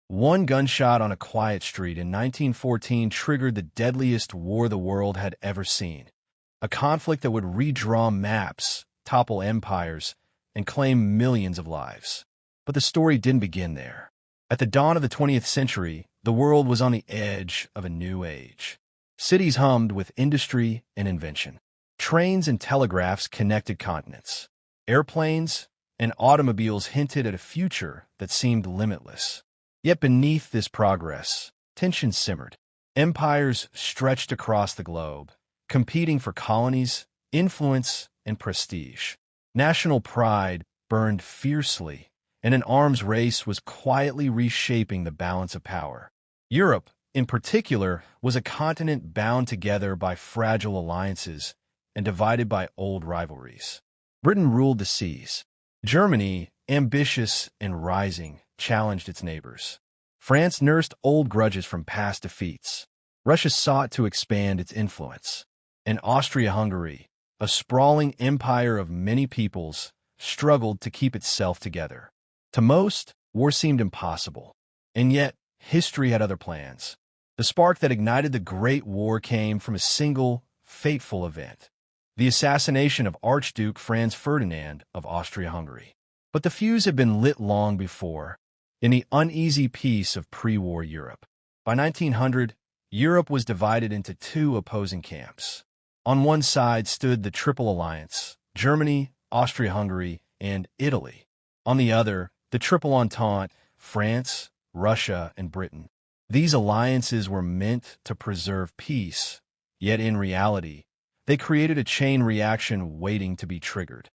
One gunshot on a quiet street in 1914 triggered the deadliest war the world had ever seen, a conflict that would redraw maps, topple empires, and claim millions of lives. But the story didn't begin there. At the dawn of the 20th century, the world was on the edge of a new age. Cities hummed with industry and invention. Trains and telegraphs connected continents. Airplanes and automobiles hinted at a future that seemed limitless. Yet beneath this progress, tension simmered. Empires stretched across the globe, competing for colonies, influence, and prestige. National pride burned fiercely, and an arms race was quietly reshaping the balance of power. Europe, in particular, was a continent bound together by fragile alliances and divided by old rivalries. Britain ruled the seas. Germany, ambitious and rising, challenged its neighbors. France nursed old grudges from past defeats. Russia sought to expand its influence. And Austria-Hungary, a sprawling empire of many peoples, struggled to keep itself together. To most, war seemed impossible. And yet, history had other plans. The spark that ignited the Great War came from a single, fateful event: the assassination of Archduke Franz Ferdinand of Austria-Hungary. But the fuse had been lit long before, in the uneasy peace of pre-war Europe. By 1900, Europe was divided into two opposing camps. On one side stood the Triple Alliance: Germany, Austria-Hungary, and Italy. On the other, the Triple Entente: France, Russia, and Britain. These alliances were meant to preserve peace, yet in reality, they created a chain reaction waiting to be triggered.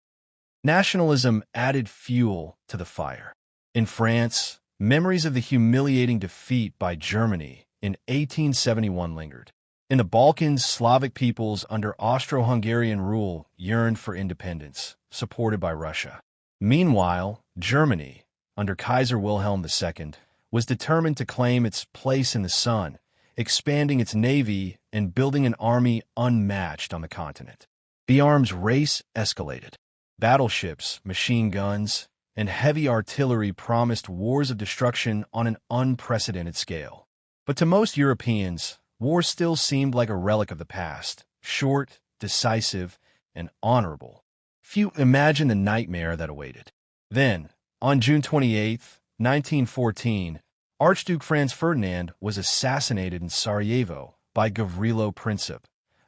Nationalism added fuel to the fire. In France, memories of the humiliating defeat by Germany in 1871 lingered. In the Balkans, Slavic peoples under Austro-Hungarian rule yearned for independence, supported by Russia. Meanwhile, Germany, under Kaiser Wilhelm II, was determined to claim its place in the sun, expanding its navy and building an army unmatched on the continent. The arms race escalated. Battleships, machine guns, and heavy artillery promised wars of destruction on an unprecedented scale. But to most Europeans, war still seemed like a relic of the past, short, decisive, and honorable. Few imagined the nightmare that awaited. Then, on June 28, 1914, Archduke Franz Ferdinand was assassinated in Sarajevo by Gavrilo Princip,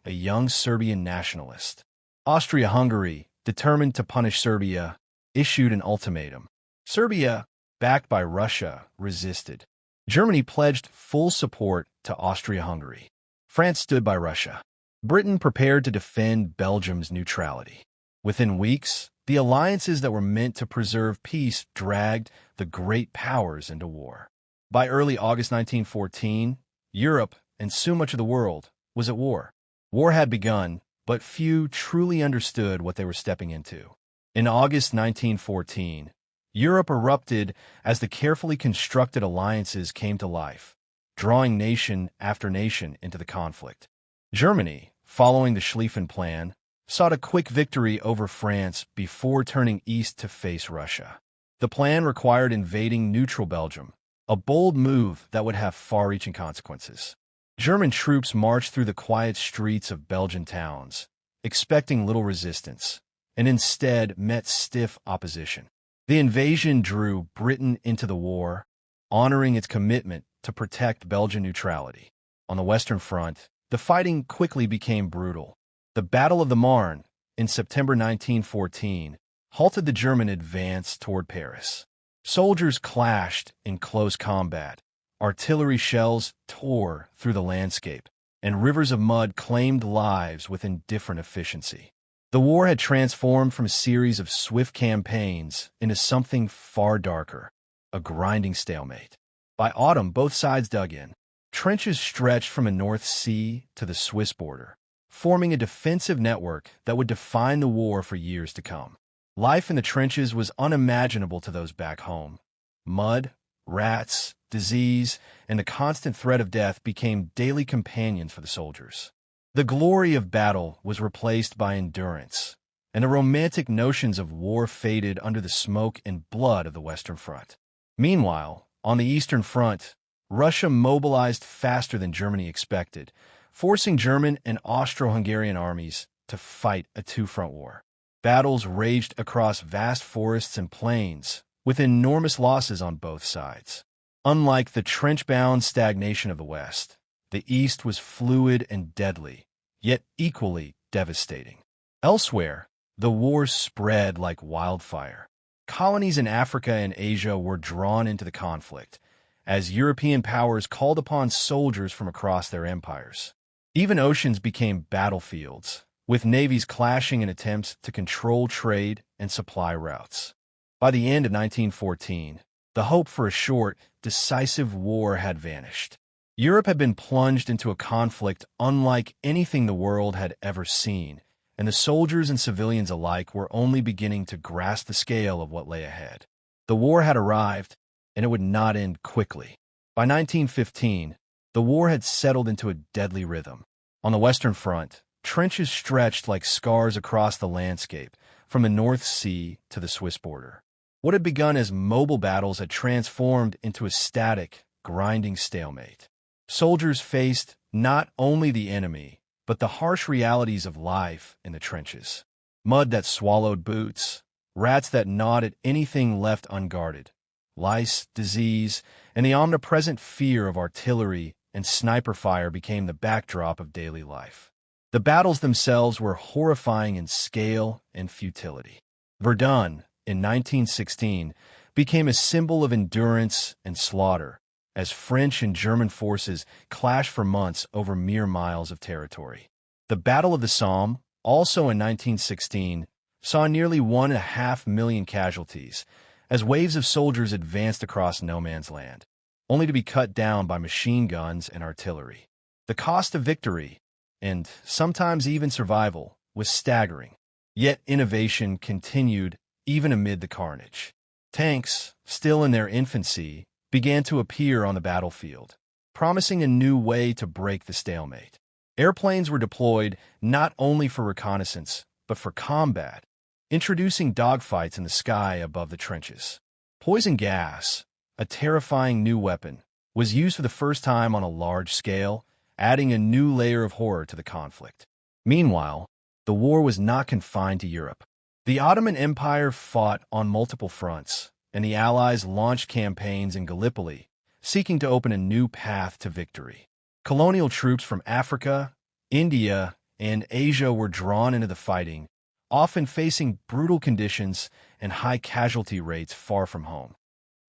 a young Serbian nationalist. Austria-Hungary, determined to punish Serbia, issued an ultimatum. Serbia, backed by Russia, resisted. Germany pledged full support to Austria-Hungary. France stood by Russia. Britain prepared to defend Belgium's neutrality. Within weeks, the alliances that were meant to preserve peace dragged the great powers into war. By early August 1914, Europe, and so much of the world, was at war. War had begun, but few truly understood what they were stepping into. In August 1914, Europe erupted as the carefully constructed alliances came to life, drawing nation after nation into the conflict. Germany, following the Schlieffen Plan, sought a quick victory over France before turning east to face Russia. The plan required invading neutral Belgium, a bold move that would have far-reaching consequences. German troops marched through the quiet streets of Belgian towns, expecting little resistance, and instead met stiff opposition. The invasion drew Britain into the war, honoring its commitment to protect Belgian neutrality. On the Western Front, the fighting quickly became brutal. The Battle of the Marne, in September 1914, halted the German advance toward Paris. Soldiers clashed in close combat. Artillery shells tore through the landscape, and rivers of mud claimed lives with indifferent efficiency. The war had transformed from a series of swift campaigns into something far darker, a grinding stalemate. By autumn, both sides dug in. Trenches stretched from the North Sea to the Swiss border, forming a defensive network that would define the war for years to come. Life in the trenches was unimaginable to those back home. Mud, rats, disease, and the constant threat of death became daily companions for the soldiers. The glory of battle was replaced by endurance, and the romantic notions of war faded under the smoke and blood of the Western Front. Meanwhile, On the Eastern Front, Russia mobilized faster than Germany expected, forcing German and Austro-Hungarian armies to fight a two-front war. Battles raged across vast forests and plains, with enormous losses on both sides. Unlike the trench-bound stagnation of the West, the East was fluid and deadly, yet equally devastating. Elsewhere, the war spread like wildfire. Colonies in Africa and Asia were drawn into the conflict, as European powers called upon soldiers from across their empires. Even oceans became battlefields, with navies clashing in attempts to control trade and supply routes. By the end of 1914, the hope for a short, decisive war had vanished. Europe had been plunged into a conflict unlike anything the world had ever seen, and the soldiers and civilians alike were only beginning to grasp the scale of what lay ahead. The war had arrived, and it would not end quickly. By 1915, the war had settled into a deadly rhythm. On the Western Front, trenches stretched like scars across the landscape, from the North Sea to the Swiss border. What had begun as mobile battles had transformed into a static, grinding stalemate. Soldiers faced not only the enemy, but the harsh realities of life in the trenches. Mud that swallowed boots, rats that gnawed at anything left unguarded, lice, disease, and the omnipresent fear of artillery and sniper fire became the backdrop of daily life. The battles themselves were horrifying in scale and futility. Verdun, in 1916, became a symbol of endurance and slaughter, as French and German forces clashed for months over mere miles of territory. The Battle of the Somme, also in 1916, saw nearly 1.5 million casualties, as waves of soldiers advanced across no man's land, only to be cut down by machine guns and artillery. The cost of victory, and sometimes even survival, was staggering. Yet innovation continued even amid the carnage. Tanks, still in their infancy, began to appear on the battlefield, promising a new way to break the stalemate. Airplanes were deployed not only for reconnaissance, but for combat, introducing dogfights in the sky above the trenches. Poison gas, a terrifying new weapon, was used for the first time on a large scale, adding a new layer of horror to the conflict. Meanwhile, the war was not confined to Europe. The Ottoman Empire fought on multiple fronts, and the Allies launched campaigns in Gallipoli, seeking to open a new path to victory. Colonial troops from Africa, India, and Asia were drawn into the fighting, often facing brutal conditions and high casualty rates far from home.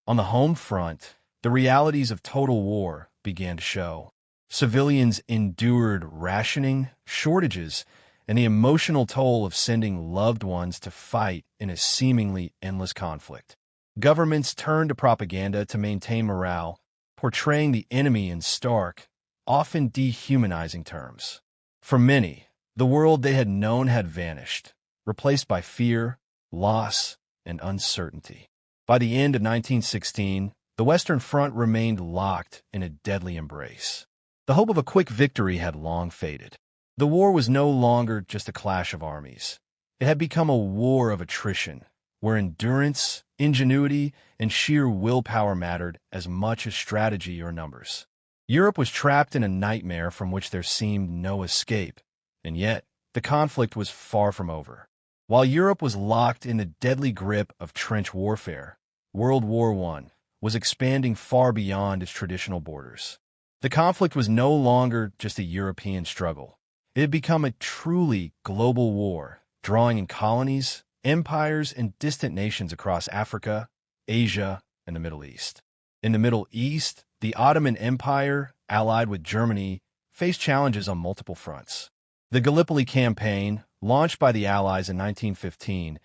On the home front, the realities of total war began to show. Civilians endured rationing, shortages, and the emotional toll of sending loved ones to fight in a seemingly endless conflict. Governments turned to propaganda to maintain morale, portraying the enemy in stark, often dehumanizing terms. For many, the world they had known had vanished, replaced by fear, loss, and uncertainty. By the end of 1916, the Western Front remained locked in a deadly embrace. The hope of a quick victory had long faded. The war was no longer just a clash of armies. It had become a war of attrition, where endurance, ingenuity, and sheer willpower mattered as much as strategy or numbers. Europe was trapped in a nightmare from which there seemed no escape, and yet the conflict was far from over. While Europe was locked in the deadly grip of trench warfare, World War I was expanding far beyond its traditional borders. The conflict was no longer just a European struggle. It had become a truly global war, drawing in colonies, empires, and distant nations across Africa, Asia, and the Middle East. In the Middle East, the Ottoman Empire, allied with Germany, faced challenges on multiple fronts. The Gallipoli campaign, launched by the Allies in 1915,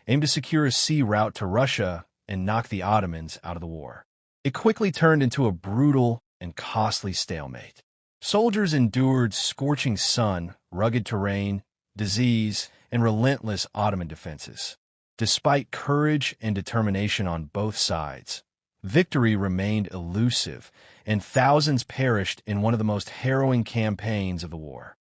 aimed to secure a sea route to Russia and knock the Ottomans out of the war. It quickly turned into a brutal and costly stalemate. Soldiers endured scorching sun, rugged terrain, disease, and relentless Ottoman defenses. Despite courage and determination on both sides, victory remained elusive, and thousands perished in one of the most harrowing campaigns of the war.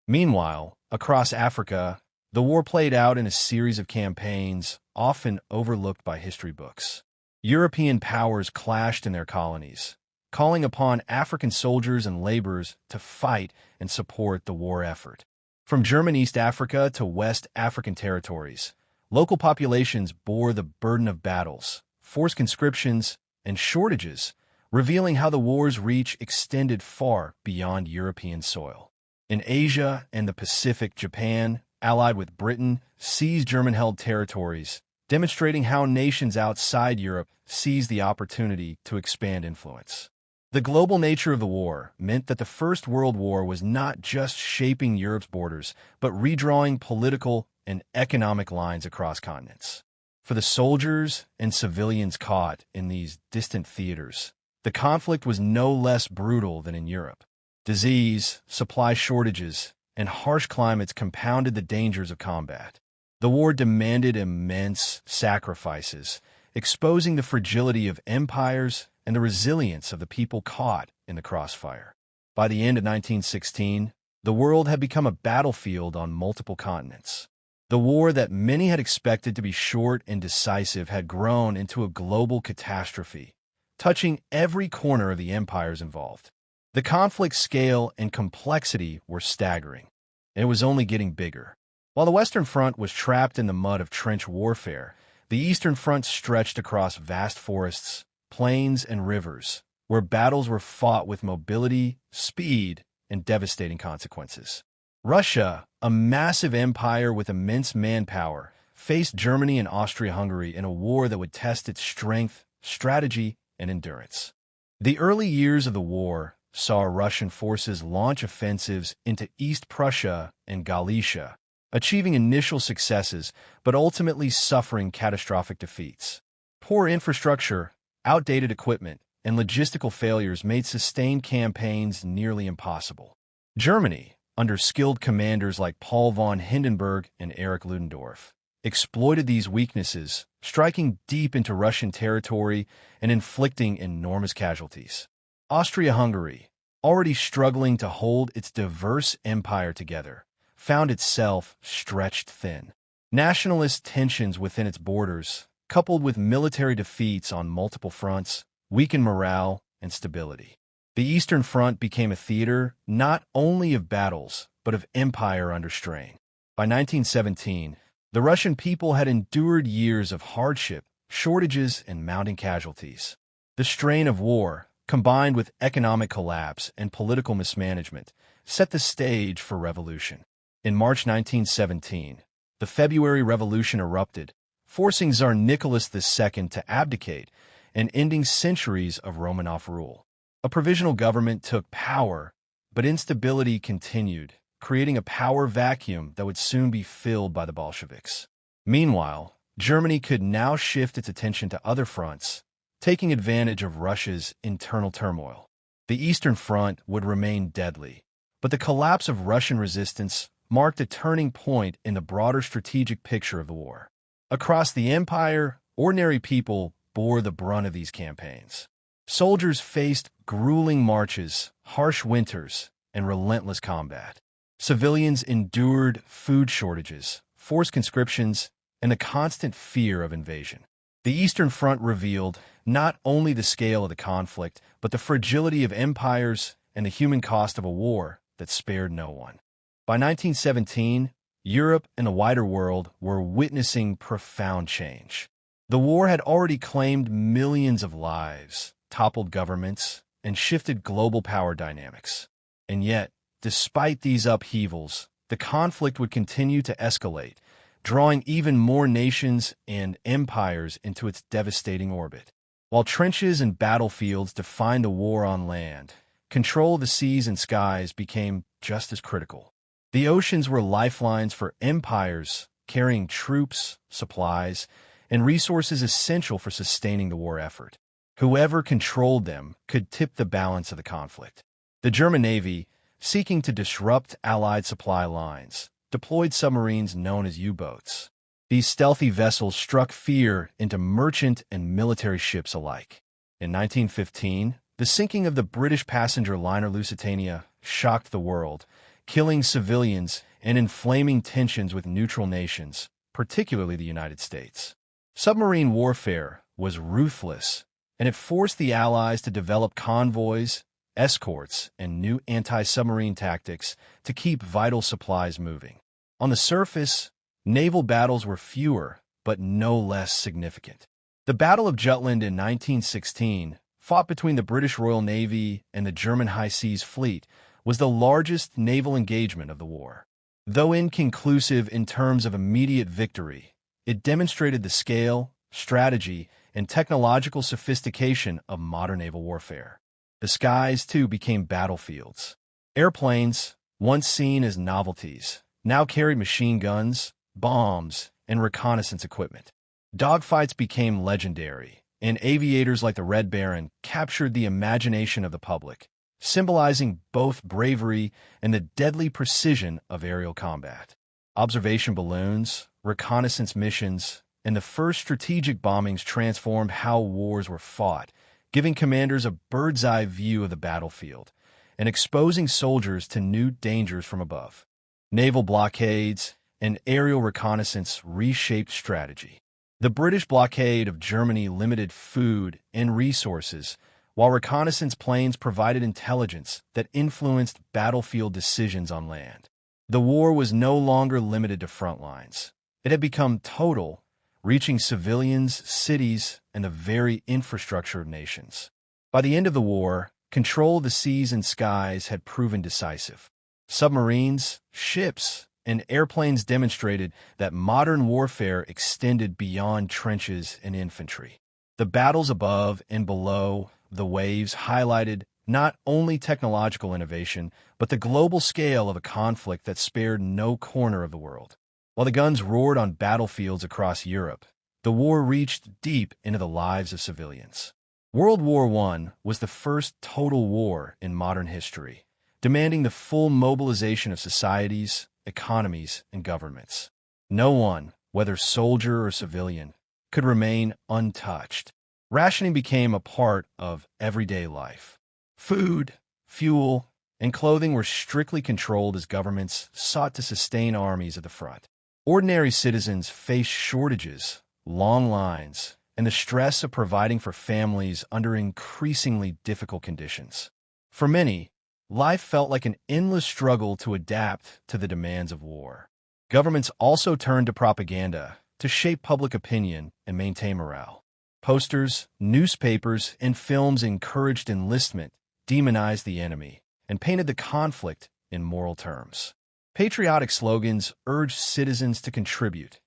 Meanwhile, across Africa, the war played out in a series of campaigns often overlooked by history books. European powers clashed in their colonies, calling upon African soldiers and laborers to fight and support the war effort. From German East Africa to West African territories, local populations bore the burden of battles, forced conscriptions, and shortages, revealing how the war's reach extended far beyond European soil. In Asia and the Pacific, Japan, allied with Britain, seized German-held territories, demonstrating how nations outside Europe seized the opportunity to expand influence. The global nature of the war meant that the First World War was not just shaping Europe's borders, but redrawing political and economic lines across continents. For the soldiers and civilians caught in these distant theaters, the conflict was no less brutal than in Europe. Disease, supply shortages, and harsh climates compounded the dangers of combat. The war demanded immense sacrifices, exposing the fragility of empires and the resilience of the people caught in the crossfire. By the end of 1916, the world had become a battlefield on multiple continents. The war that many had expected to be short and decisive had grown into a global catastrophe, touching every corner of the empires involved. The conflict's scale and complexity were staggering, and it was only getting bigger. While the Western Front was trapped in the mud of trench warfare, the Eastern Front stretched across vast forests, plains, and rivers, where battles were fought with mobility, speed, and devastating consequences. Russia, a massive empire with immense manpower, faced Germany and Austria-Hungary in a war that would test its strength, strategy, and endurance. The early years of the war saw Russian forces launch offensives into East Prussia and Galicia, achieving initial successes but ultimately suffering catastrophic defeats. Poor infrastructure, outdated equipment, and logistical failures made sustained campaigns nearly impossible. Germany, under skilled commanders like Paul von Hindenburg and Erich Ludendorff, exploited these weaknesses, striking deep into Russian territory and inflicting enormous casualties. Austria-Hungary, already struggling to hold its diverse empire together, found itself stretched thin. Nationalist tensions within its borders, coupled with military defeats on multiple fronts, weakened morale and stability. The Eastern Front became a theater not only of battles, but of empire under strain. By 1917, the Russian people had endured years of hardship, shortages, and mounting casualties. The strain of war, combined with economic collapse and political mismanagement, set the stage for revolution. In March 1917, the February Revolution erupted, forcing Tsar Nicholas II to abdicate and ending centuries of Romanov rule. A provisional government took power, but instability continued, creating a power vacuum that would soon be filled by the Bolsheviks. Meanwhile, Germany could now shift its attention to other fronts, taking advantage of Russia's internal turmoil. The Eastern Front would remain deadly, but the collapse of Russian resistance marked a turning point in the broader strategic picture of the war. Across the empire, ordinary people bore the brunt of these campaigns. Soldiers faced grueling marches, harsh winters, and relentless combat. Civilians endured food shortages, forced conscriptions, and the constant fear of invasion. The Eastern Front revealed not only the scale of the conflict, but the fragility of empires and the human cost of a war that spared no one. By 1917, Europe and the wider world were witnessing profound change. The war had already claimed millions of lives, toppled governments, and shifted global power dynamics. And yet, despite these upheavals, the conflict would continue to escalate, drawing even more nations and empires into its devastating orbit. While trenches and battlefields defined the war on land, control of the seas and skies became just as critical. The oceans were lifelines for empires carrying troops, supplies, and resources essential for sustaining the war effort. Whoever controlled them could tip the balance of the conflict. The German Navy, seeking to disrupt Allied supply lines, deployed submarines known as U-boats. These stealthy vessels struck fear into merchant and military ships alike. In 1915, the sinking of the British passenger liner Lusitania shocked the world, killing civilians and inflaming tensions with neutral nations, particularly the United States. Submarine warfare, was ruthless, and it forced the Allies to develop convoys, escorts, and new anti-submarine tactics to keep vital supplies moving. On the surface, naval battles were fewer, but no less significant. The Battle of Jutland in 1916, fought between the British Royal Navy and the German High Seas Fleet, was the largest naval engagement of the war. Though inconclusive in terms of immediate victory, it demonstrated the scale, strategy, and technological sophistication of modern naval warfare. The skies, too, became battlefields. Airplanes, once seen as novelties, now carried machine guns, bombs, and reconnaissance equipment. Dogfights became legendary, and aviators like the Red Baron captured the imagination of the public, symbolizing both bravery and the deadly precision of aerial combat. Observation balloons, reconnaissance missions, and the first strategic bombings transformed how wars were fought, giving commanders a bird's-eye view of the battlefield and exposing soldiers to new dangers from above. Naval blockades and aerial reconnaissance reshaped strategy. The British blockade of Germany limited food and resources, while reconnaissance planes provided intelligence that influenced battlefield decisions on land. The war was no longer limited to front lines. It had become total, reaching civilians, cities, and the very infrastructure of nations. By the end of the war, control of the seas and skies had proven decisive. Submarines, ships, and airplanes demonstrated that modern warfare extended beyond trenches and infantry. The battles above and below the waves highlighted not only technological innovation, but the global scale of a conflict that spared no corner of the world. While the guns roared on battlefields across Europe, the war reached deep into the lives of civilians. World War I was the first total war in modern history, demanding the full mobilization of societies, economies, and governments. No one, whether soldier or civilian, could remain untouched. Rationing became a part of everyday life. Food, fuel, and clothing were strictly controlled as governments sought to sustain armies at the front. Ordinary citizens faced shortages, long lines, and the stress of providing for families under increasingly difficult conditions. For many, life felt like an endless struggle to adapt to the demands of war. Governments also turned to propaganda to shape public opinion and maintain morale. Posters, newspapers, and films encouraged enlistment, demonized the enemy, and painted the conflict in moral terms. Patriotic slogans urged citizens to contribute,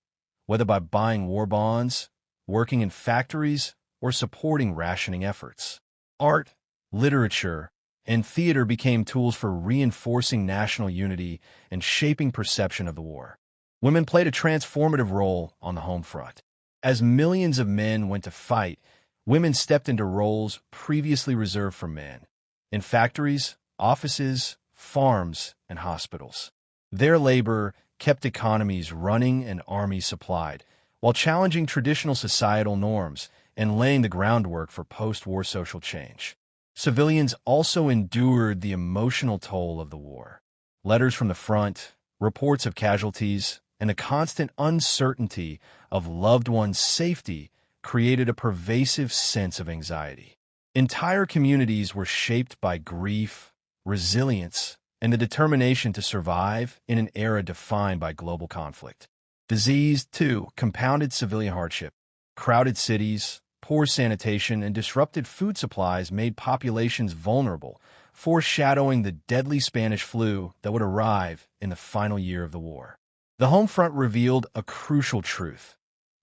whether by buying war bonds, working in factories, or supporting rationing efforts. Art, literature, and theater became tools for reinforcing national unity and shaping perception of the war. Women played a transformative role on the home front. As millions of men went to fight, women stepped into roles previously reserved for men, in factories, offices, farms, and hospitals. Their labor kept economies running and armies supplied, while challenging traditional societal norms and laying the groundwork for post-war social change. Civilians also endured the emotional toll of the war. Letters from the front, reports of casualties, and the constant uncertainty of loved ones' safety created a pervasive sense of anxiety. Entire communities were shaped by grief, resilience, and the determination to survive in an era defined by global conflict. Disease, too, compounded civilian hardship. Crowded cities, poor sanitation, and disrupted food supplies made populations vulnerable, foreshadowing the deadly Spanish flu that would arrive in the final year of the war. The home front revealed a crucial truth.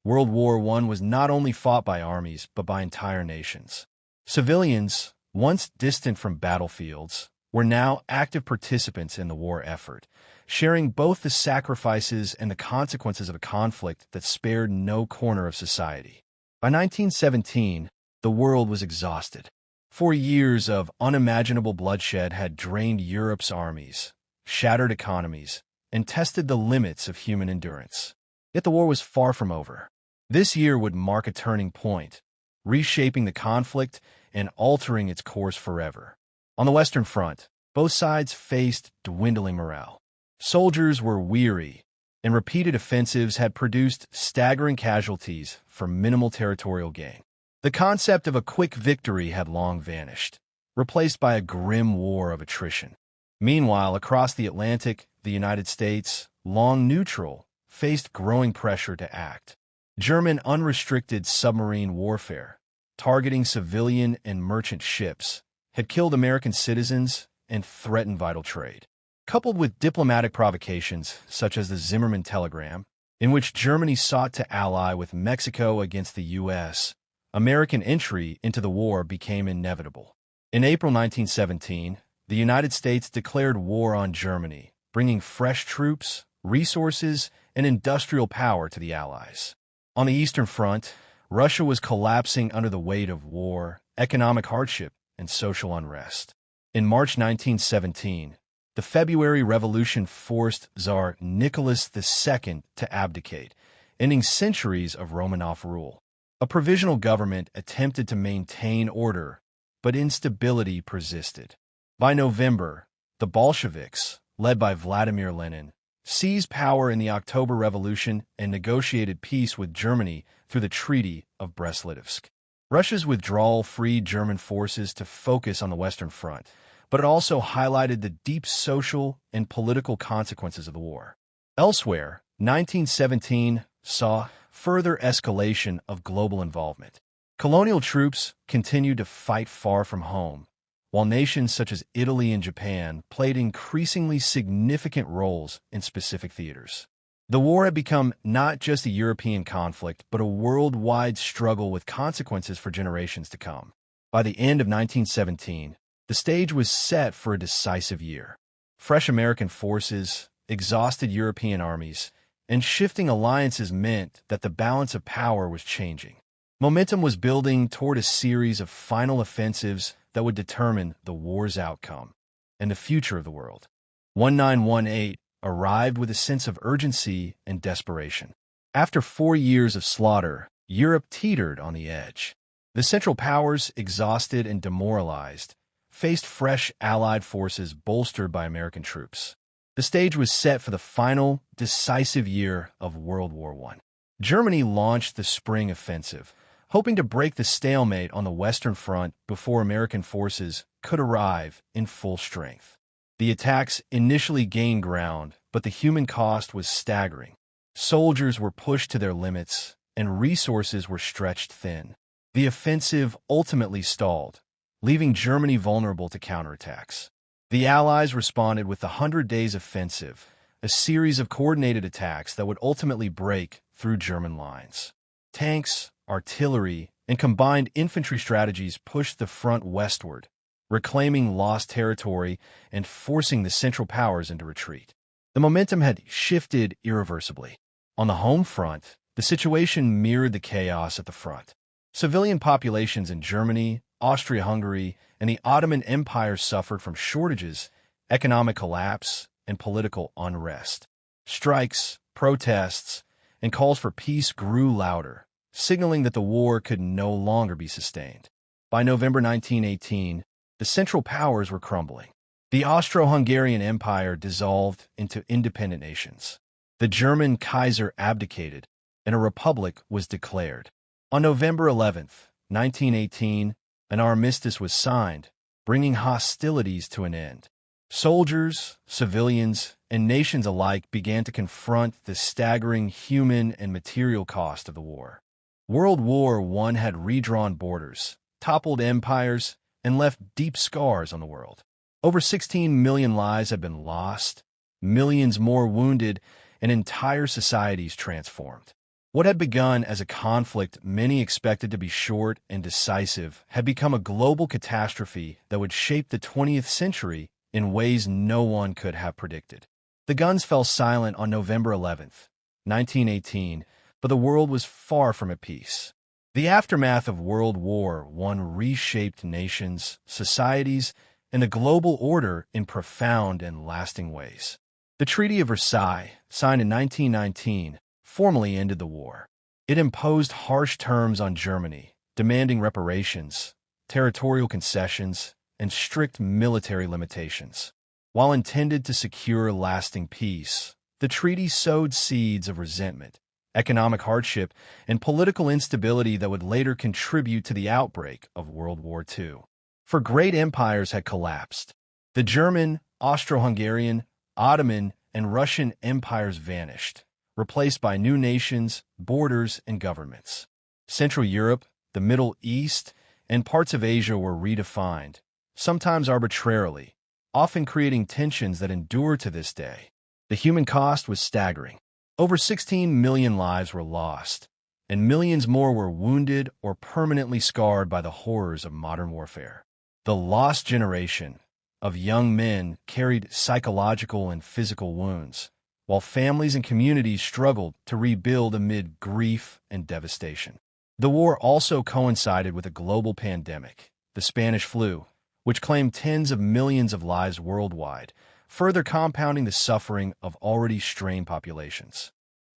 World War I was not only fought by armies, but by entire nations. Civilians, once distant from battlefields, were now active participants in the war effort, sharing both the sacrifices and the consequences of a conflict that spared no corner of society. By 1917, the world was exhausted. 4 years of unimaginable bloodshed had drained Europe's armies, shattered economies, and tested the limits of human endurance. Yet the war was far from over. This year would mark a turning point, reshaping the conflict and altering its course forever. On the Western Front, both sides faced dwindling morale. Soldiers were weary, and repeated offensives had produced staggering casualties for minimal territorial gain. The concept of a quick victory had long vanished, replaced by a grim war of attrition. Meanwhile, across the Atlantic, the United States, long neutral, faced growing pressure to act. German unrestricted submarine warfare, targeting civilian and merchant ships, had killed American citizens and threatened vital trade. Coupled with diplomatic provocations, such as the Zimmermann Telegram, in which Germany sought to ally with Mexico against the U.S., American entry into the war became inevitable. In April 1917, the United States declared war on Germany, bringing fresh troops, resources, and industrial power to the Allies. On the Eastern Front, Russia was collapsing under the weight of war, economic hardship, and social unrest. In March 1917, the February Revolution forced Tsar Nicholas II to abdicate, ending centuries of Romanov rule. A provisional government attempted to maintain order, but instability persisted. By November, the Bolsheviks, led by Vladimir Lenin, seized power in the October Revolution and negotiated peace with Germany through the Treaty of Brest-Litovsk. Russia's withdrawal freed German forces to focus on the Western Front, but it also highlighted the deep social and political consequences of the war. Elsewhere, 1917 saw further escalation of global involvement. Colonial troops continued to fight far from home, while nations such as Italy and Japan played increasingly significant roles in specific theaters. The war had become not just a European conflict, but a worldwide struggle with consequences for generations to come. By the end of 1917, the stage was set for a decisive year. Fresh American forces, exhausted European armies, and shifting alliances meant that the balance of power was changing. Momentum was building toward a series of final offensives that would determine the war's outcome and the future of the world. 1918 arrived with a sense of urgency and desperation. After 4 years of slaughter, Europe teetered on the edge. The Central Powers, exhausted and demoralized, faced fresh Allied forces bolstered by American troops. The stage was set for the final, decisive year of World War I. Germany launched the Spring Offensive, hoping to break the stalemate on the Western Front before American forces could arrive in full strength. The attacks initially gained ground, but the human cost was staggering. Soldiers were pushed to their limits, and resources were stretched thin. The offensive ultimately stalled, leaving Germany vulnerable to counterattacks. The Allies responded with the 100 Days Offensive, a series of coordinated attacks that would ultimately break through German lines. Tanks, artillery, and combined infantry strategies pushed the front westward, reclaiming lost territory and forcing the Central Powers into retreat. The momentum had shifted irreversibly. On the home front, the situation mirrored the chaos at the front. Civilian populations in Germany, Austria-Hungary, and the Ottoman Empire suffered from shortages, economic collapse, and political unrest. Strikes, protests, and calls for peace grew louder, signaling that the war could no longer be sustained. By November 1918, the Central Powers were crumbling. The Austro-Hungarian Empire dissolved into independent nations. The German Kaiser abdicated, and a republic was declared. On November 11, 1918, an armistice was signed, bringing hostilities to an end. Soldiers, civilians, and nations alike began to confront the staggering human and material cost of the war. World War I had redrawn borders, toppled empires, and left deep scars on the world. Over 16 million lives had been lost, millions more wounded, and entire societies transformed. What had begun as a conflict many expected to be short and decisive had become a global catastrophe that would shape the 20th century in ways no one could have predicted. The guns fell silent on November 11, 1918, but the world was far from at peace. The aftermath of World War I reshaped nations, societies, and the global order in profound and lasting ways. The Treaty of Versailles, signed in 1919, formally ended the war. It imposed harsh terms on Germany, demanding reparations, territorial concessions, and strict military limitations. While intended to secure lasting peace, the treaty sowed seeds of resentment, economic hardship, and political instability that would later contribute to the outbreak of World War II. For great empires had collapsed. The German, Austro-Hungarian, Ottoman, and Russian empires vanished, replaced by new nations, borders, and governments. Central Europe, the Middle East, and parts of Asia were redefined, sometimes arbitrarily, often creating tensions that endure to this day. The human cost was staggering. Over 16 million lives were lost, and millions more were wounded or permanently scarred by the horrors of modern warfare. The lost generation of young men carried psychological and physical wounds, while families and communities struggled to rebuild amid grief and devastation. The war also coincided with a global pandemic, the Spanish flu, which claimed tens of millions of lives worldwide, further compounding the suffering of already strained populations.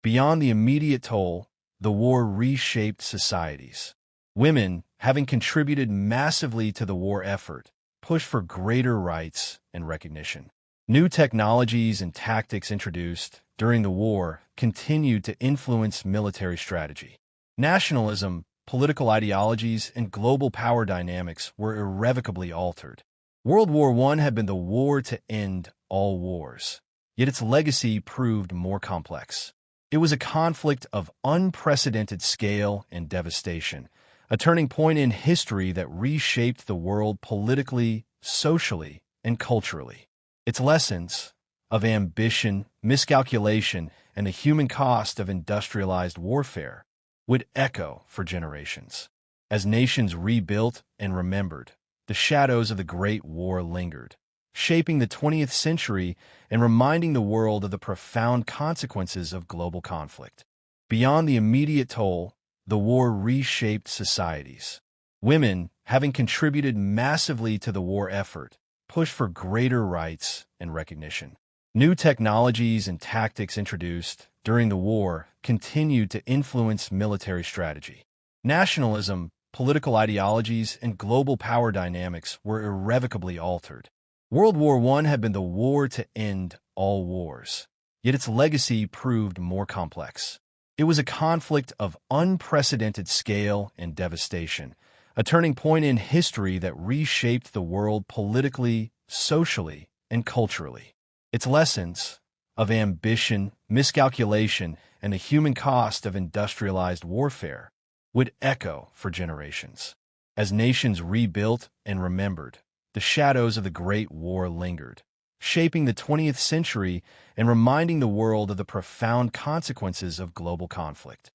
Beyond the immediate toll, the war reshaped societies. Women, having contributed massively to the war effort, pushed for greater rights and recognition. New technologies and tactics introduced during the war continued to influence military strategy. Nationalism, political ideologies, and global power dynamics were irrevocably altered. World War I had been the war to end all wars, yet its legacy proved more complex. It was a conflict of unprecedented scale and devastation, a turning point in history that reshaped the world politically, socially, and culturally. Its lessons of ambition, miscalculation, and the human cost of industrialized warfare would echo for generations. As nations rebuilt and remembered, the shadows of the Great War lingered, shaping the 20th century and reminding the world of the profound consequences of global conflict. Beyond the immediate toll, the war reshaped societies. Women, having contributed massively to the war effort, pushed for greater rights and recognition. New technologies and tactics introduced during the war continued to influence military strategy. Nationalism, political ideologies, and global power dynamics were irrevocably altered. World War I had been the war to end all wars, yet its legacy proved more complex. It was a conflict of unprecedented scale and devastation, a turning point in history that reshaped the world politically, socially, and culturally. Its lessons of ambition, miscalculation, and the human cost of industrialized warfare would echo for generations. As nations rebuilt and remembered, the shadows of the Great War lingered, shaping the 20th century and reminding the world of the profound consequences of global conflict.